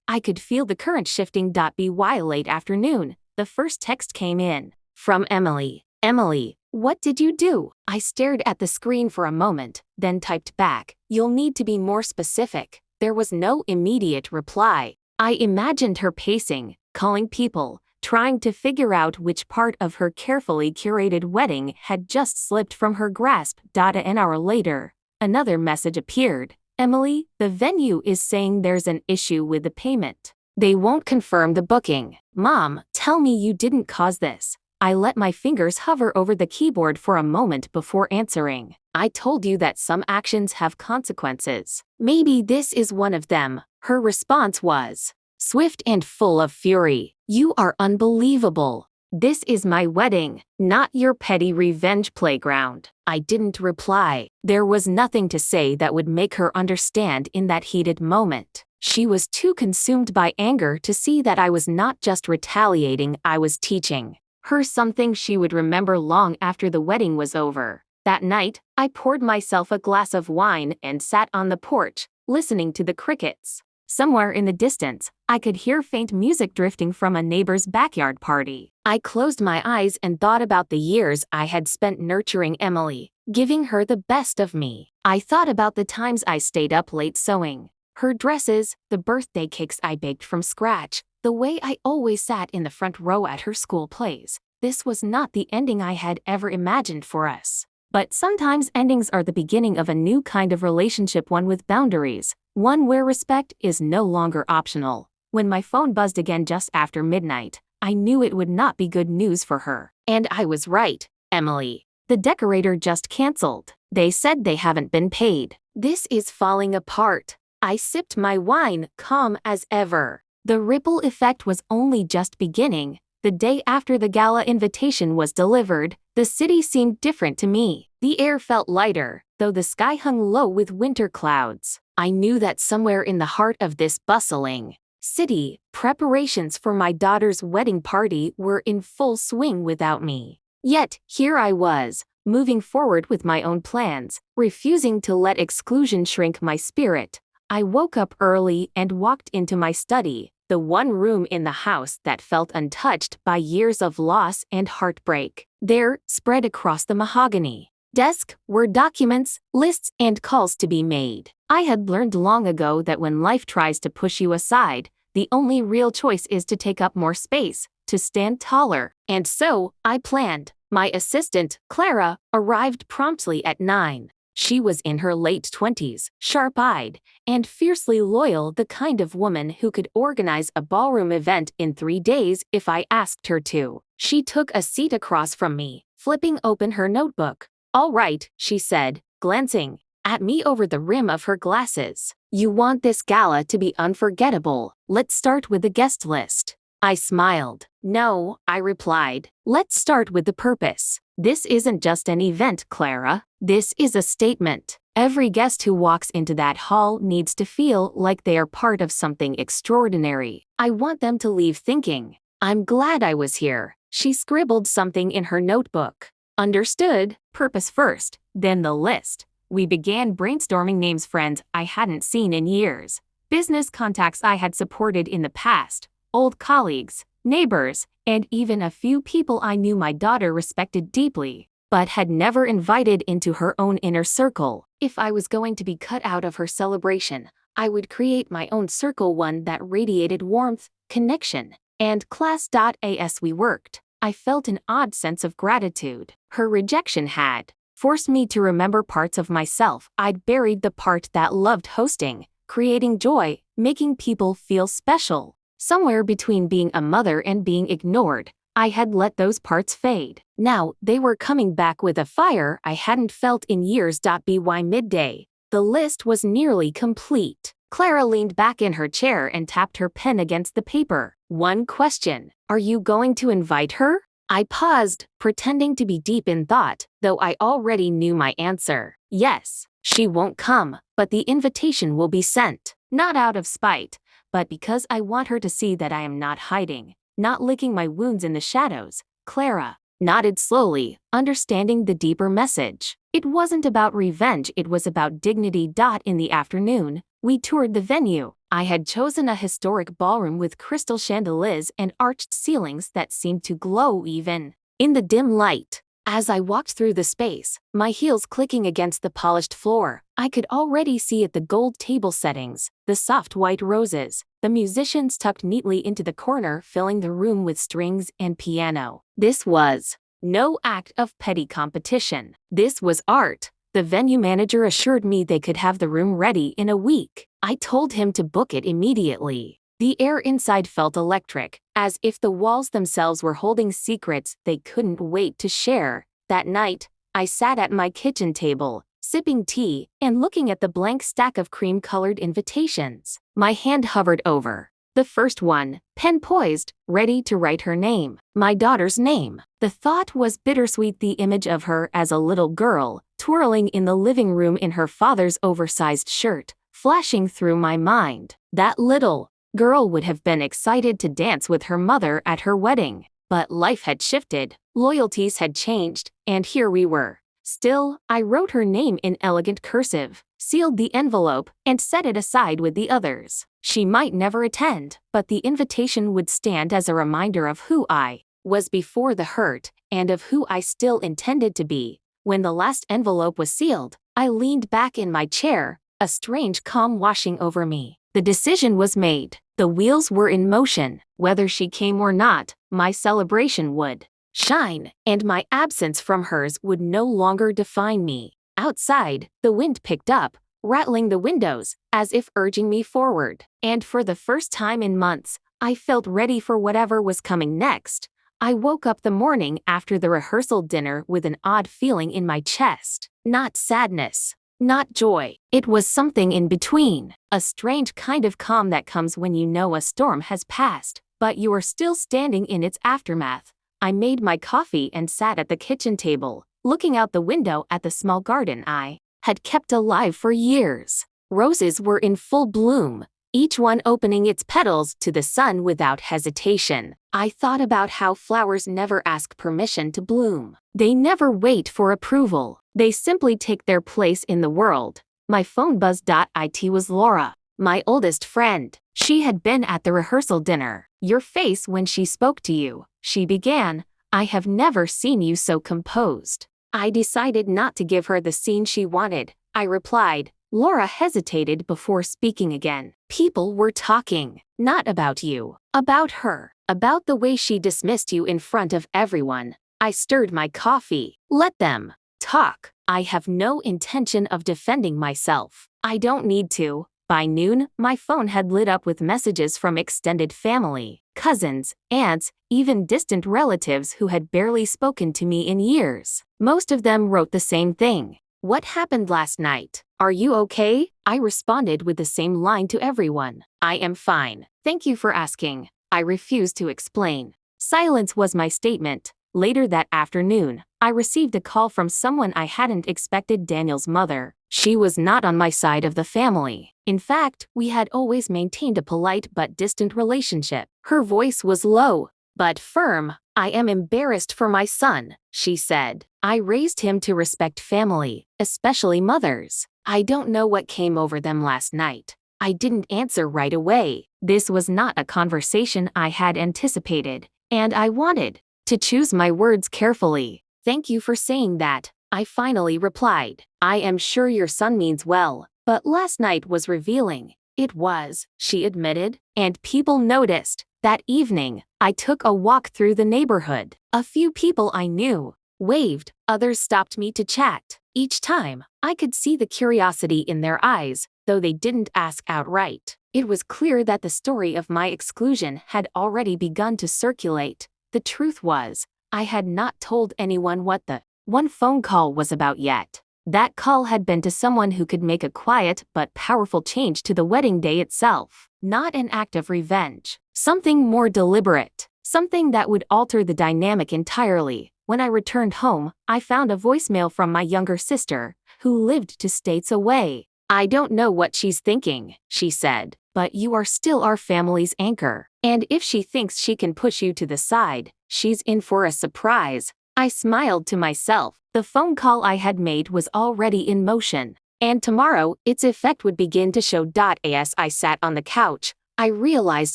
A: I could feel the current shifting. By late afternoon, the first text came in. From Emily. Emily, what did you do? I stared at the screen for a moment, then typed back, you'll need to be more specific. There was no immediate reply. I imagined her pacing, calling people, trying to figure out which part of her carefully curated wedding had just slipped from her grasp. An hour later, another message appeared. Emily, the venue is saying there's an issue with the payment. They won't confirm the booking. Mom, tell me you didn't cause this. I let my fingers hover over the keyboard for a moment before answering. I told you that some actions have consequences. Maybe this is one of them. Her response was swift and full of fury. You are unbelievable. This is my wedding, not your petty revenge playground. I didn't reply. There was nothing to say that would make her understand in that heated moment. She was too consumed by anger to see that I was not just retaliating, I was teaching her something she would remember long after the wedding was over. That night, I poured myself a glass of wine and sat on the porch, listening to the crickets. Somewhere in the distance, I could hear faint music drifting from a neighbor's backyard party. I closed my eyes and thought about the years I had spent nurturing Emily, giving her the best of me. I thought about the times I stayed up late sewing her dresses, the birthday cakes I baked from scratch, the way I always sat in the front row at her school plays. This was not the ending I had ever imagined for us. But sometimes endings are the beginning of a new kind of relationship, one with boundaries, one where respect is no longer optional. When my phone buzzed again just after midnight, I knew it would not be good news for her. And I was right. Emily, the decorator just canceled. They said they haven't been paid. This is falling apart. I sipped my wine, calm as ever. The ripple effect was only just beginning. The day after the gala invitation was delivered, the city seemed different to me. The air felt lighter, though the sky hung low with winter clouds. I knew that somewhere in the heart of this bustling city, preparations for my daughter's wedding party were in full swing without me. Yet, here I was, moving forward with my own plans, refusing to let exclusion shrink my spirit. I woke up early and walked into my study, the one room in the house that felt untouched by years of loss and heartbreak. There, spread across the mahogany desk, were documents, lists, and calls to be made. I had learned long ago that when life tries to push you aside, the only real choice is to take up more space, to stand taller. And so, I planned. My assistant, Clara, arrived promptly at 9. She was in her late 20s, sharp-eyed, and fiercely loyal, the kind of woman who could organize a ballroom event in 3 days if I asked her to. She took a seat across from me, flipping open her notebook. "All right," she said, glancing at me over the rim of her glasses. "You want this gala to be unforgettable. Let's start with the guest list." I smiled. "No," I replied. "Let's start with the purpose. This isn't just an event, Clara. This is a statement. Every guest who walks into that hall needs to feel like they are part of something extraordinary. I want them to leave thinking, 'I'm glad I was here.'" She scribbled something in her notebook. "Understood. Purpose first, then the list." We began brainstorming names, friends I hadn't seen in years, business contacts I had supported in the past, old colleagues, neighbors, and even a few people I knew my daughter respected deeply, but had never invited into her own inner circle. If I was going to be cut out of her celebration, I would create my own circle, one that radiated warmth, connection, and class. As we worked, I felt an odd sense of gratitude. Her rejection had forced me to remember parts of myself I'd buried, the part that loved hosting, creating joy, making people feel special. Somewhere between being a mother and being ignored, I had let those parts fade. Now, they were coming back with a fire I hadn't felt in years. By midday, the list was nearly complete. Clara leaned back in her chair and tapped her pen against the paper. "One question. Are you going to invite her?" I paused, pretending to be deep in thought, though I already knew my answer. "Yes. She won't come, but the invitation will be sent. Not out of spite, but because I want her to see that I am not hiding, not licking my wounds in the shadows." Clara nodded slowly, understanding the deeper message. It wasn't about revenge, it was about dignity. In the afternoon, we toured the venue. I had chosen a historic ballroom with crystal chandeliers and arched ceilings that seemed to glow even in the dim light. As I walked through the space, my heels clicking against the polished floor, I could already see it: the gold table settings, the soft white roses, the musicians tucked neatly into the corner, filling the room with strings and piano. This was no act of petty competition. This was art. The venue manager assured me they could have the room ready in a week. I told him to book it immediately. The air inside felt electric, as if the walls themselves were holding secrets they couldn't wait to share. That night, I sat at my kitchen table, sipping tea and looking at the blank stack of cream-colored invitations. My hand hovered over the first one, pen poised, ready to write her name, my daughter's name. The thought was bittersweet, the image of her as a little girl, twirling in the living room in her father's oversized shirt, flashing through my mind. That little girl would have been excited to dance with her mother at her wedding. But life had shifted, loyalties had changed, and here we were. Still, I wrote her name in elegant cursive, sealed the envelope, and set it aside with the others. She might never attend, but the invitation would stand as a reminder of who I was before the hurt, and of who I still intended to be. When the last envelope was sealed, I leaned back in my chair, a strange calm washing over me. The decision was made. The wheels were in motion. Whether she came or not, my celebration would shine, and my absence from hers would no longer define me. Outside, the wind picked up, rattling the windows, as if urging me forward. And for the first time in months, I felt ready for whatever was coming next. I woke up the morning after the rehearsal dinner with an odd feeling in my chest. Not sadness, not joy. It was something in between. A strange kind of calm that comes when you know a storm has passed, but you are still standing in its aftermath. I made my coffee and sat at the kitchen table, looking out the window at the small garden I had kept alive for years. Roses were in full bloom, each one opening its petals to the sun without hesitation. I thought about how flowers never ask permission to bloom. They never wait for approval. They simply take their place in the world. My phone buzzed. It was Laura, my oldest friend. She had been at the rehearsal dinner. "Your face when she spoke to you," she began. "I have never seen you so composed." I decided not to give her the scene she wanted. I replied. Laura hesitated before speaking again. "People were talking, not about you, about her, about the way she dismissed you in front of everyone." I stirred my coffee. "Let them talk," I have no intention of defending myself. I don't need to. By noon, my phone had lit up with messages from extended family, cousins, aunts, even distant relatives who had barely spoken to me in years. Most of them wrote the same thing. "What happened last night? Are you okay?" I responded with the same line to everyone. "I am fine. Thank you for asking." I refused to explain. Silence was my statement. Later that afternoon, I received a call from someone I hadn't expected: Daniel's mother. She was not on my side of the family. In fact, we had always maintained a polite but distant relationship. Her voice was low, but firm. "I am embarrassed for my son," she said. "I raised him to respect family, especially mothers. I don't know what came over them last night." I didn't answer right away. This was not a conversation I had anticipated, and I wanted to choose my words carefully. "Thank you for saying that," I finally replied. "I am sure your son means well, but last night was revealing." "It was," she admitted, "and people noticed." That evening, I took a walk through the neighborhood. A few people I knew waved, others stopped me to chat. Each time, I could see the curiosity in their eyes, though they didn't ask outright. It was clear that the story of my exclusion had already begun to circulate. The truth was, I had not told anyone what the one phone call was about yet. That call had been to someone who could make a quiet but powerful change to the wedding day itself. Not an act of revenge. Something more deliberate. Something that would alter the dynamic entirely. When I returned home, I found a voicemail from my younger sister, who lived 2 states away. "I don't know what she's thinking," she said, "but you are still our family's anchor. And if she thinks she can push you to the side, she's in for a surprise." I smiled to myself. The phone call I had made was already in motion, and tomorrow its effect would begin to show. As I sat on the couch, I realized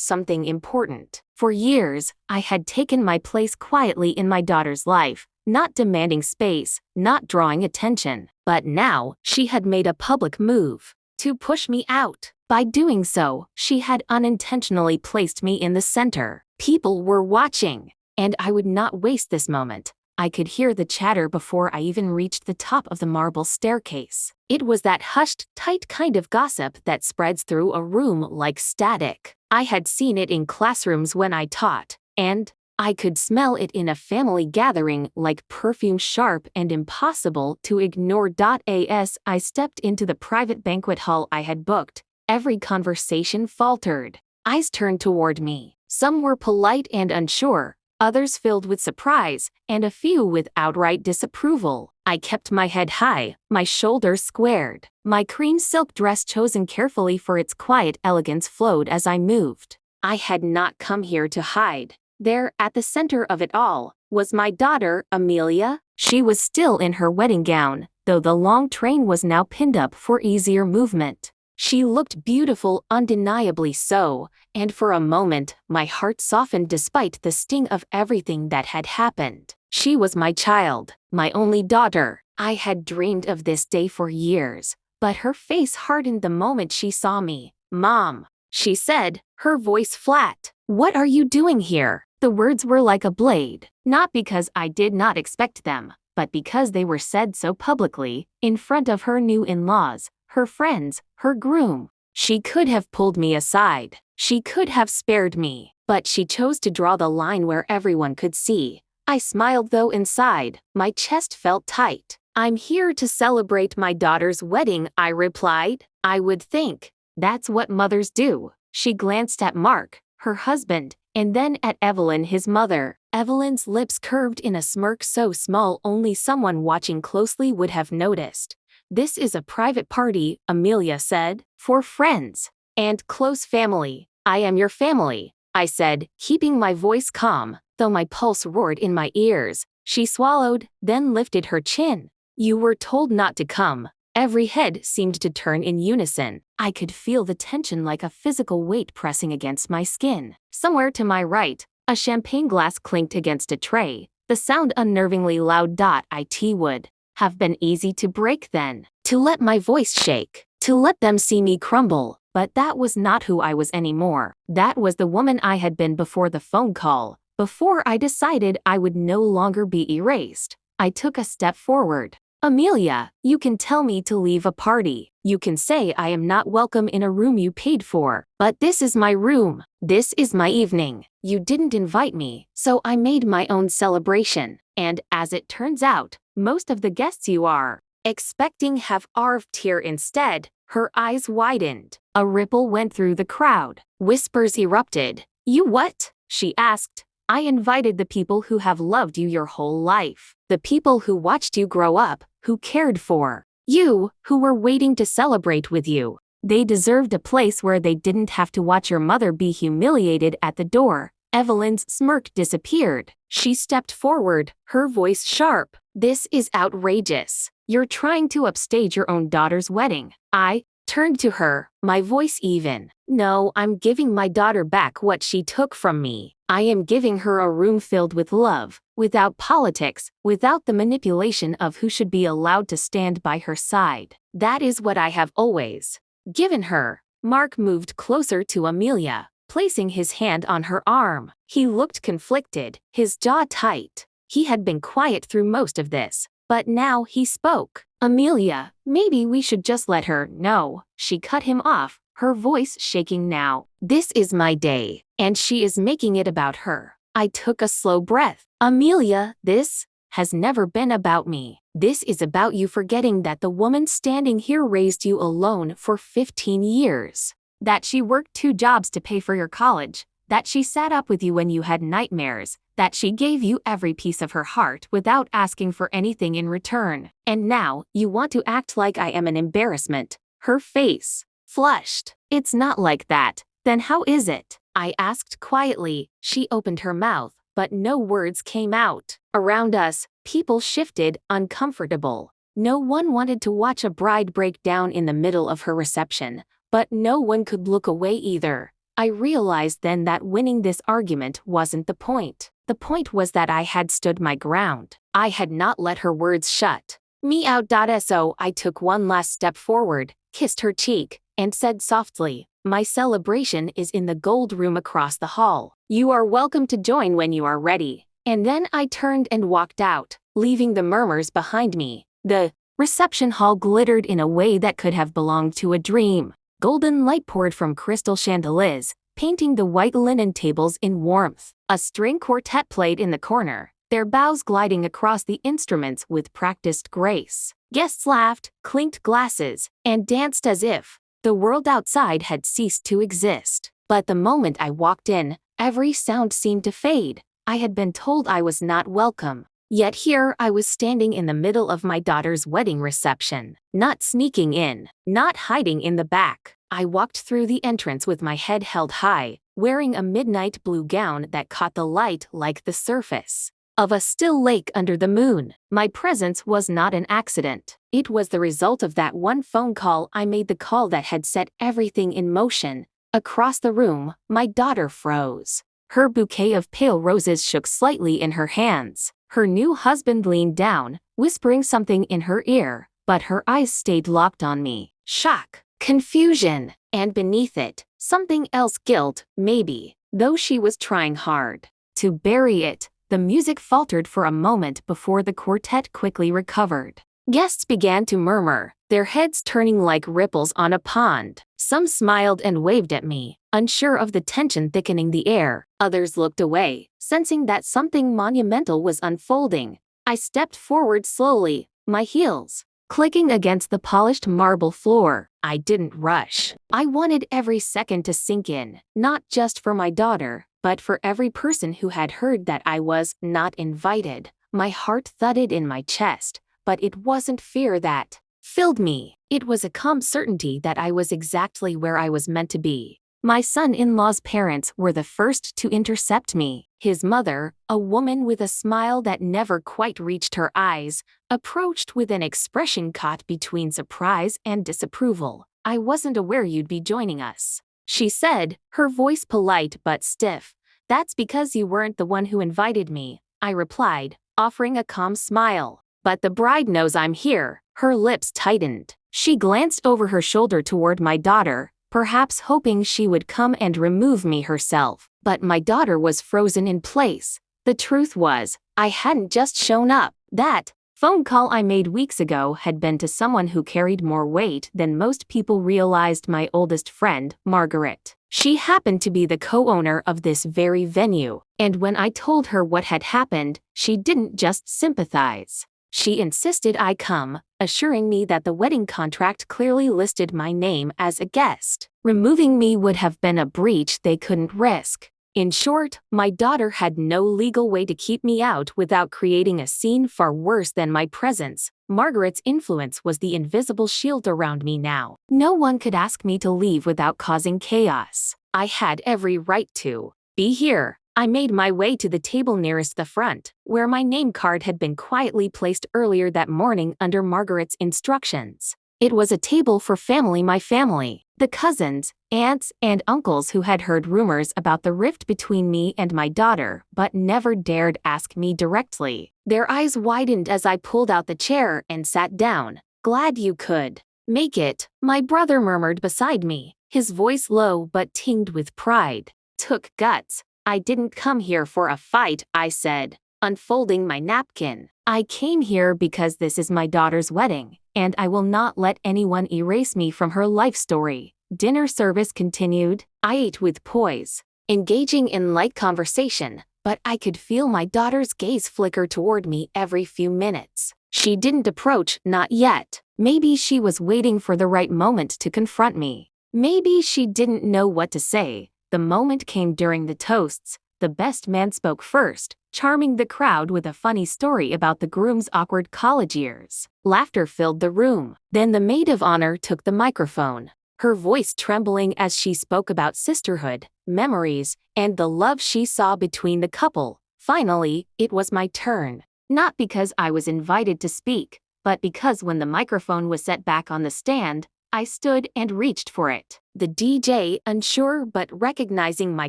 A: something important. For years, I had taken my place quietly in my daughter's life, not demanding space, not drawing attention. But now, she had made a public move to push me out. By doing so, she had unintentionally placed me in the center. People were watching, and I would not waste this moment. I could hear the chatter before I even reached the top of the marble staircase. It was that hushed, tight kind of gossip that spreads through a room like static. I had seen it in classrooms when I taught, and I could smell it in a family gathering like perfume, sharp and impossible to ignore. As I stepped into the private banquet hall I had booked, every conversation faltered. Eyes turned toward me. Some were polite and unsure, others filled with surprise, and a few with outright disapproval. I kept my head high, my shoulders squared. My cream silk dress, chosen carefully for its quiet elegance, flowed as I moved. I had not come here to hide. There, at the center of it all, was my daughter, Amelia. She was still in her wedding gown, though the long train was now pinned up for easier movement. She looked beautiful, undeniably so, and for a moment, my heart softened despite the sting of everything that had happened. She was my child, my only daughter. I had dreamed of this day for years, but her face hardened the moment she saw me. "Mom," she said, her voice flat. "What are you doing here?" The words were like a blade, not because I did not expect them, but because they were said so publicly, in front of her new in-laws, her friends, her groom. She could have pulled me aside. She could have spared me, but she chose to draw the line where everyone could see. I smiled, though inside, my chest felt tight. "I'm here to celebrate my daughter's wedding," I replied. "I would think that's what mothers do." She glanced at Mark, her husband, and then at Evelyn, his mother. Evelyn's lips curved in a smirk so small only someone watching closely would have noticed. "This is a private party," Amelia said, "for friends and close family." "I am your family," I said, keeping my voice calm, though my pulse roared in my ears. She swallowed, then lifted her chin. "You were told not to come." Every head seemed to turn in unison. I could feel the tension like a physical weight pressing against my skin. Somewhere to my right, a champagne glass clinked against a tray, the sound unnervingly loud. It would have been easy to break then, to let my voice shake, to let them see me crumble. But that was not who I was anymore. That was the woman I had been before the phone call, before I decided I would no longer be erased. I took a step forward. Amelia, you can tell me to leave a party. You can say I am not welcome in a room you paid for. But this is my room. This is my evening. You didn't invite me, so I made my own celebration. And as it turns out, most of the guests you are expecting have arrived here instead. Her eyes widened. A ripple went through the crowd. Whispers erupted. You what? She asked. I invited the people who have loved you your whole life. The people who watched you grow up, who cared for you, who were waiting to celebrate with you. They deserved a place where they didn't have to watch your mother be humiliated at the door. Evelyn's smirk disappeared. She stepped forward, her voice sharp. This is outrageous. You're trying to upstage your own daughter's wedding. I turned to her, my voice even. No, I'm giving my daughter back what she took from me. I am giving her a room filled with love, without politics, without the manipulation of who should be allowed to stand by her side. That is what I have always given her. Mark moved closer to Amelia, placing his hand on her arm. He looked conflicted, his jaw tight. He had been quiet through most of this, but now he spoke. Amelia, maybe we should just let her know. She cut him off, her voice shaking now. This is my day, and she is making it about her. I took a slow breath. Amelia, this has never been about me. This is about you forgetting that the woman standing here raised you alone for 15 years. That she worked 2 jobs to pay for your college. That she sat up with you when you had nightmares. That she gave you every piece of her heart without asking for anything in return. And now, you want to act like I am an embarrassment. Her face flushed. It's not like that. Then how is it? I asked quietly. She opened her mouth, but no words came out. Around us, people shifted, uncomfortable. No one wanted to watch a bride break down in the middle of her reception, but no one could look away either. I realized then that winning this argument wasn't the point. The point was that I had stood my ground. I had not let her words shut me out. So I took one last step forward, kissed her cheek, and said softly, my celebration is in the gold room across the hall. You are welcome to join when you are ready. And then I turned and walked out, leaving the murmurs behind me. The reception hall glittered in a way that could have belonged to a dream. Golden light poured from crystal chandeliers, painting the white linen tables in warmth. A string quartet played in the corner, their bows gliding across the instruments with practiced grace. Guests laughed, clinked glasses, and danced as if the world outside had ceased to exist. But the moment I walked in, every sound seemed to fade. I had been told I was not welcome. Yet here I was standing in the middle of my daughter's wedding reception, not sneaking in, not hiding in the back. I walked through the entrance with my head held high, wearing a midnight blue gown that caught the light like the surface of a still lake under the moon. My presence was not an accident. It was the result of that one phone call. I made the call that had set everything in motion. Across the room, my daughter froze. Her bouquet of pale roses shook slightly in her hands. Her new husband leaned down, whispering something in her ear, but her eyes stayed locked on me. Shock, confusion, and beneath it, something else, guilt, maybe, though she was trying hard to bury it. The music faltered for a moment before the quartet quickly recovered. Guests began to murmur, their heads turning like ripples on a pond. Some smiled and waved at me, unsure of the tension thickening the air. Others looked away, sensing that something monumental was unfolding. I stepped forward slowly, my heels clicking against the polished marble floor. I didn't rush. I wanted every second to sink in, not just for my daughter, but for every person who had heard that I was not invited. My heart thudded in my chest, but it wasn't fear that filled me. It was a calm certainty that I was exactly where I was meant to be. My son-in-law's parents were the first to intercept me. His mother, a woman with a smile that never quite reached her eyes, approached with an expression caught between surprise and disapproval. I wasn't aware you'd be joining us, she said, her voice polite but stiff. That's because you weren't the one who invited me, I replied, offering a calm smile. But the bride knows I'm here. Her lips tightened. She glanced over her shoulder toward my daughter, perhaps hoping she would come and remove me herself. But my daughter was frozen in place. The truth was, I hadn't just shown up. That phone call I made weeks ago had been to someone who carried more weight than most people realized, my oldest friend, Margaret. She happened to be the co-owner of this very venue, and when I told her what had happened, she didn't just sympathize. She insisted I come, assuring me that the wedding contract clearly listed my name as a guest. Removing me would have been a breach they couldn't risk. In short, my daughter had no legal way to keep me out without creating a scene far worse than my presence. Margaret's influence was the invisible shield around me now. No one could ask me to leave without causing chaos. I had every right to be here. I made my way to the table nearest the front, where my name card had been quietly placed earlier that morning under Margaret's instructions. It was a table for my family, the cousins, aunts, and uncles who had heard rumors about the rift between me and my daughter but never dared ask me directly. Their eyes widened as I pulled out the chair and sat down. "Glad you could make it," my brother murmured beside me, his voice low but tinged with pride. "Took guts. I didn't come here for a fight," I said, unfolding my napkin. "I came here because this is my daughter's wedding, and I will not let anyone erase me from her life story." Dinner service continued. I ate with poise, engaging in light conversation, but I could feel my daughter's gaze flicker toward me every few minutes. She didn't approach, not yet. Maybe she was waiting for the right moment to confront me. Maybe she didn't know what to say. The moment came during the toasts. The best man spoke first, charming the crowd with a funny story about the groom's awkward college years. Laughter filled the room. Then the maid of honor took the microphone, her voice trembling as she spoke about sisterhood, memories, and the love she saw between the couple. Finally, it was my turn. Not because I was invited to speak, but because when the microphone was set back on the stand, I stood and reached for it. The DJ, unsure but recognizing my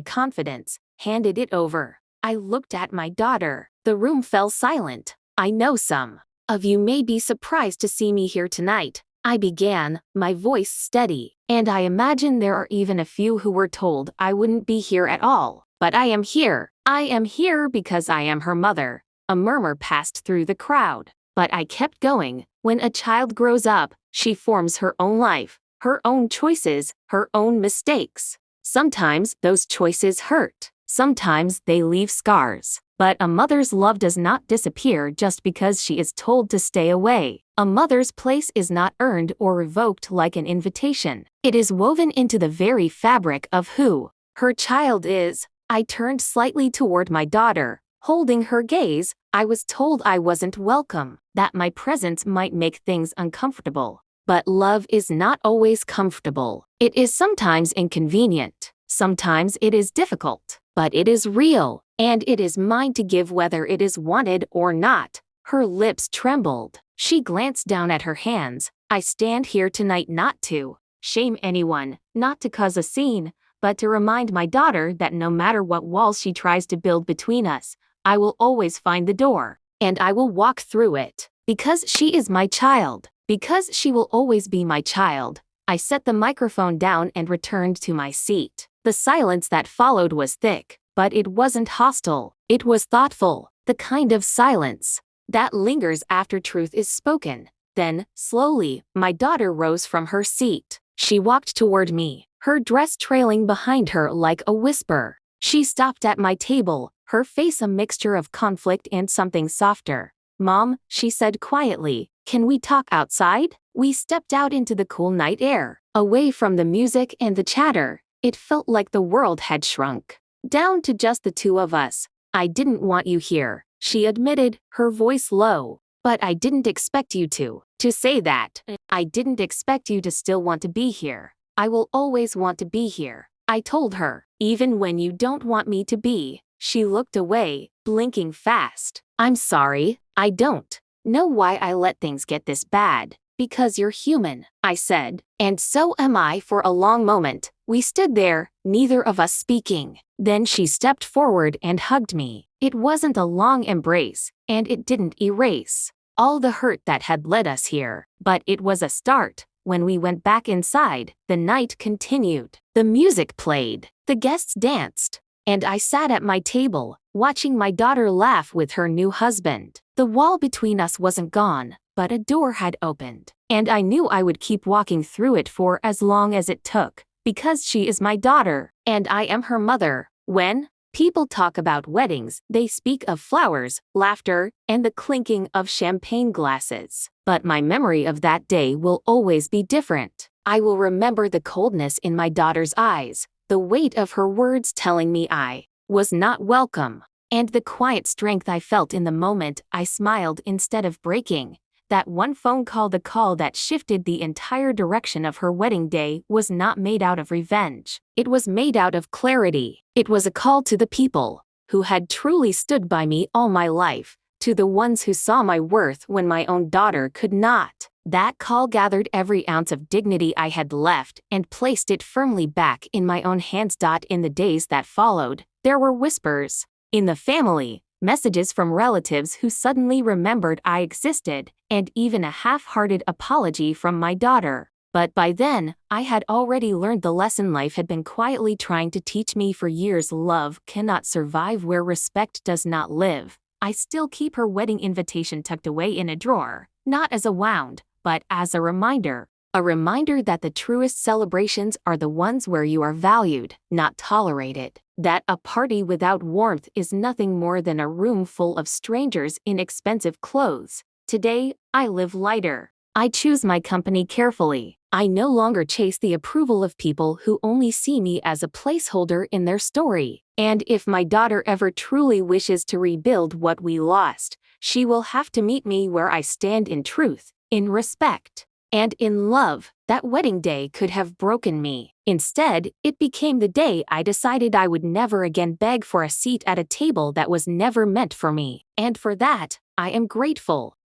A: confidence, handed it over. I looked at my daughter. The room fell silent. "I know some of you may be surprised to see me here tonight," I began, my voice steady. "And I imagine there are even a few who were told I wouldn't be here at all. But I am here. I am here because I am her mother." A murmur passed through the crowd. But I kept going. When a child grows up, she forms her own life, her own choices, her own mistakes. Sometimes those choices hurt. Sometimes they leave scars. But a mother's love does not disappear just because she is told to stay away. A mother's place is not earned or revoked like an invitation. It is woven into the very fabric of who her child is. I turned slightly toward my daughter. Holding her gaze, I was told I wasn't welcome, that my presence might make things uncomfortable. But love is not always comfortable. It is sometimes inconvenient. Sometimes it is difficult. But it is real, and it is mine to give whether it is wanted or not. Her lips trembled. She glanced down at her hands. "I stand here tonight not to shame anyone, not to cause a scene, but to remind my daughter that no matter what walls she tries to build between us, I will always find the door, and I will walk through it. Because she is my child. Because she will always be my child." I set the microphone down and returned to my seat. The silence that followed was thick, but it wasn't hostile. It was thoughtful, the kind of silence that lingers after truth is spoken. Then, slowly, my daughter rose from her seat. She walked toward me, her dress trailing behind her like a whisper. She stopped at my table, her face a mixture of conflict and something softer. "Mom," she said quietly, "can we talk outside?" We stepped out into the cool night air, away from the music and the chatter. It felt like the world had shrunk down to just the two of us. "I didn't want you here," she admitted, her voice low. "But I didn't expect you to say that. I didn't expect you to still want to be here. I will always want to be here," I told her, "even when you don't want me to be." She looked away, blinking fast. "I'm sorry, I don't know why I let things get this bad." "Because you're human," I said. "And so am I." For a long moment, we stood there, neither of us speaking. Then she stepped forward and hugged me. It wasn't a long embrace, and it didn't erase all the hurt that had led us here. But it was a start. When we went back inside, the night continued. The music played. The guests danced. and I sat at my table, watching my daughter laugh with her new husband. The wall between us wasn't gone, but a door had opened, and I knew I would keep walking through it for as long as it took, because she is my daughter, and I am her mother. When people talk about weddings, they speak of flowers, laughter, and the clinking of champagne glasses. But my memory of that day will always be different. I will remember the coldness in my daughter's eyes, the weight of her words telling me I was not welcome, and the quiet strength I felt in the moment I smiled instead of breaking. That one phone call, the call that shifted the entire direction of her wedding day, was not made out of revenge. It was made out of clarity. It was a call to the people who had truly stood by me all my life, to the ones who saw my worth when my own daughter could not. That call gathered every ounce of dignity I had left and placed it firmly back in my own hands. In the days that followed, there were whispers in the family, messages from relatives who suddenly remembered I existed, and even a half-hearted apology from my daughter. But by then, I had already learned the lesson life had been quietly trying to teach me for years. Love cannot survive where respect does not live. I still keep her wedding invitation tucked away in a drawer, not as a wound, but as a reminder that the truest celebrations are the ones where you are valued, not tolerated. That a party without warmth is nothing more than a room full of strangers in expensive clothes. Today, I live lighter. I choose my company carefully. I no longer chase the approval of people who only see me as a placeholder in their story. And if my daughter ever truly wishes to rebuild what we lost, she will have to meet me where I stand, in truth, in respect, and in love. That wedding day could have broken me. Instead, it became the day I decided I would never again beg for a seat at a table that was never meant for me. And for that, I am grateful.